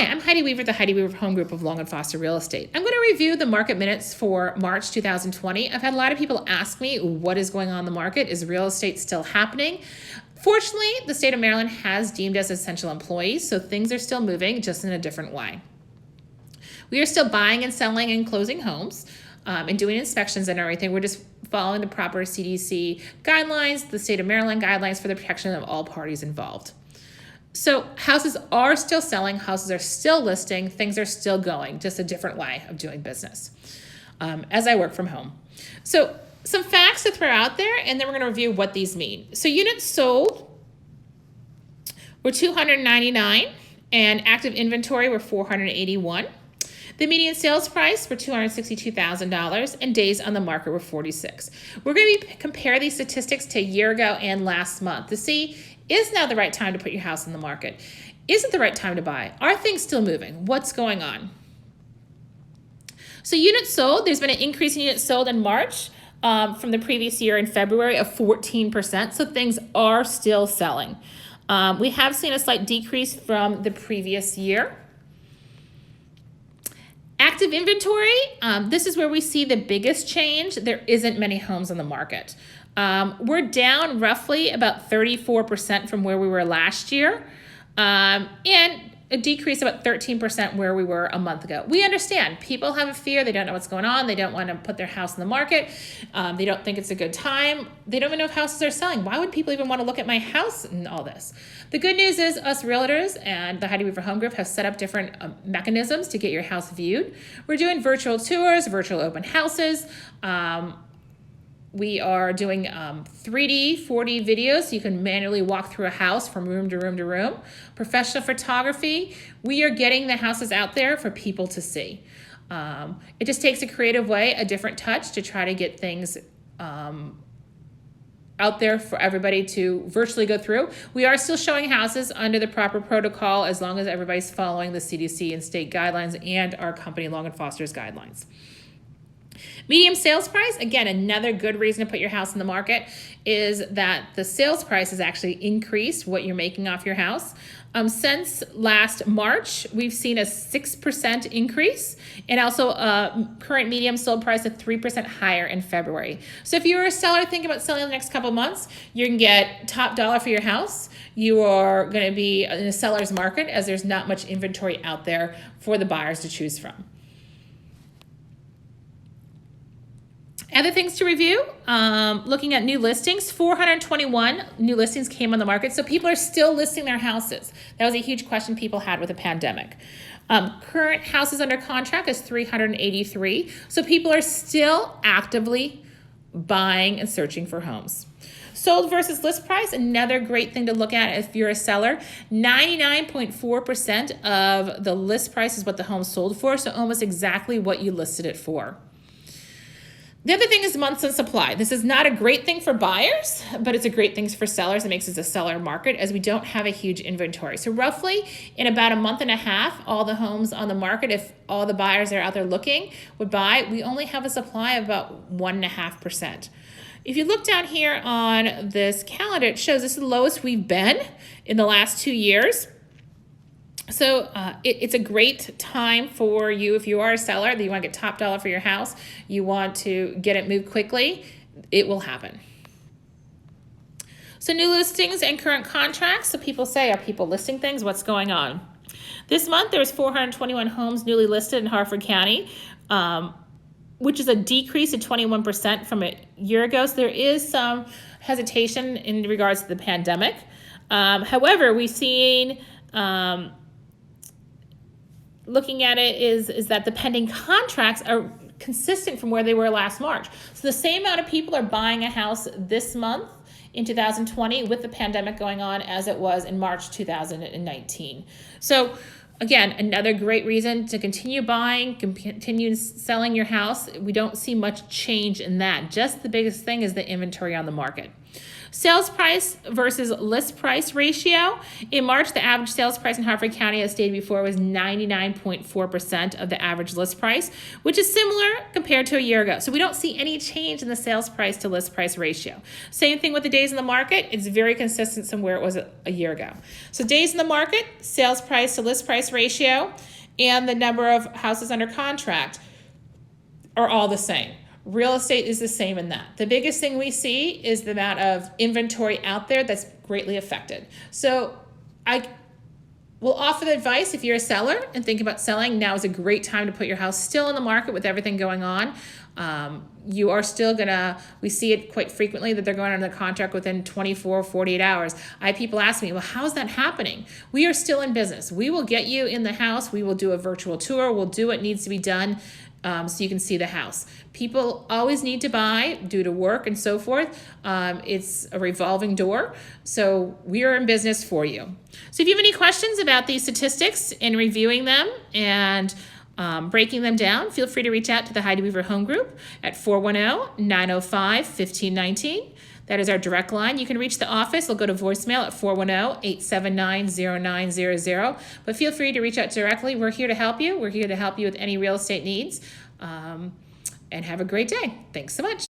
Hi, I'm Heidi Weaver, the Heidi Weaver Home Group of Long & Foster Real Estate. I'm going to review the market minutes for March 2020. I've had a lot of people ask me what is going on in the market. Is real estate still happening? Fortunately, the state of Maryland has deemed us essential employees, so things are still moving, just in a different way. We are still buying and selling and closing homes and doing inspections and everything. We're just following the proper CDC guidelines, the state of Maryland guidelines for the protection of all parties involved. So houses are still selling, houses are still listing, things are still going, just a different way of doing business as I work from home. So some facts to throw out there, and then we're going to review what these mean. So units sold were 299, and active inventory were 481. The median sales price were $262,000, and days on the market were 46. We're going to compare these statistics to a year ago and last month to see, is now the right time to put your house in the market? Is it the right time to buy? Are things still moving? What's going on? So units sold, there's been an increase in units sold in March from the previous year in February of 14%, so things are still selling. We have seen a slight decrease from the previous year. Active inventory, this is where we see the biggest change. There isn't many homes on the market. We're down roughly about 34% from where we were last year, and a decrease about 13% where we were a month ago. We understand people have a fear. They don't know what's going on. They don't want to put their house in the market. They don't think it's a good time. They don't even know if houses are selling. Why would people even want to look at my house and all this? The good news is us realtors and the Heidi Weaver Home Group have set up different mechanisms to get your house viewed. We're doing virtual tours, virtual open houses. We are doing 3D, 4D videos so you can manually walk through a house from room to room to room. Professional photography. We are getting the houses out there for people to see. It just takes a creative way, a different touch to try to get things out there for everybody to virtually go through. We are still showing houses under the proper protocol as long as everybody's following the CDC and state guidelines and our company Long & Foster's guidelines. Medium sales price, again, another good reason to put your house in the market is that the sales price has actually increased what you're making off your house. Since last March, we've seen a 6% increase and also a current medium sold price of 3% higher in February. So if you're a seller thinking about selling in the next couple of months, you can get top dollar for your house. You are going to be in a seller's market as there's not much inventory out there for the buyers to choose from. Other things to review, looking at new listings, 421 new listings came on the market. So people are still listing their houses. That was a huge question people had with the pandemic. Current houses under contract is 383. So people are still actively buying and searching for homes. Sold versus list price, another great thing to look at if you're a seller. 99.4% of the list price is what the home sold for, so almost exactly what you listed it for. The other thing is months in supply. This is not a great thing for buyers, but it's a great thing for sellers. It makes us a seller market as we don't have a huge inventory. So roughly in about a month and a half, all the homes on the market, if all the buyers that are out there looking would buy, we only have a supply of about 1.5%. If you look down here on this calendar, it shows this is the lowest we've been in the last 2 years. So it's a great time for you if you are a seller that you want to get top dollar for your house, you want to get it moved quickly, it will happen. So new listings and current contracts. So people say, are people listing things? What's going on? This month there was 421 homes newly listed in Harford County, which is a decrease of 21% from a year ago. So there is some hesitation in regards to the pandemic. However, we've seen looking at it is that the pending contracts are consistent from where they were last March. So the same amount of people are buying a house this month in 2020 with the pandemic going on as it was in March 2019. So again, another great reason to continue buying, continue selling your house. We don't see much change in that. Just the biggest thing is the inventory on the market. Sales price versus list price ratio. In March, the average sales price in Harford County, as stated before, was 99.4% of the average list price, which is similar compared to a year ago. So we don't see any change in the sales price to list price ratio. Same thing with the days in the market. It's very consistent from where it was a year ago. So days in the market, sales price to list price ratio, and the number of houses under contract are all the same. Real estate is the same in that. The biggest thing we see is the amount of inventory out there that's greatly affected. So I will offer the advice, if you're a seller and think about selling, now is a great time to put your house still in the market with everything going on. You are still we see it quite frequently that they're going under the contract within 24, 48 hours. I have people ask me, well, how's that happening? We are still in business. We will get you in the house. We will do a virtual tour. We'll do what needs to be done. So you can see the house. People always need to buy due to work and so forth. It's a revolving door. So we are in business for you. So if you have any questions about these statistics and reviewing them and breaking them down, feel free to reach out to the Heidi Weaver Home Group at 410-905-1519. That is our direct line. You can reach the office. We'll go to voicemail at 410-879-0900. But feel free to reach out directly. We're here to help you. We're here to help you with any real estate needs. And have a great day. Thanks so much.